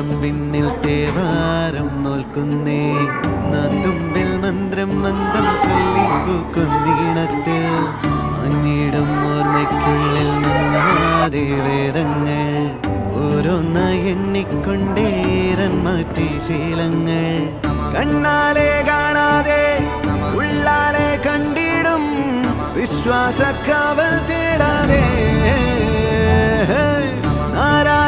നേരം വിണ്ണിൽ തേവാരം നോൽക്കുന്നേ തുമ്പിൽ മന്ത്രം മന്ദം ചൊല്ലി പൂക്കുന്നീണത്തിൽ മങ്ങിടും ഓർമ്മയ്ക്കുള്ളിൽ നിന്നാതെ വേദങ്ങൾ ഓരോന്ന് എണ്ണിക്കൊണ്ടേരൻ മാറ്റി ശീലങ്ങൾ കണ്ണാലെ കാണാതെ ഉള്ളാലെ കണ്ടിടും വിശ്വാസക്കാവൽ തേടാതെ നാരാ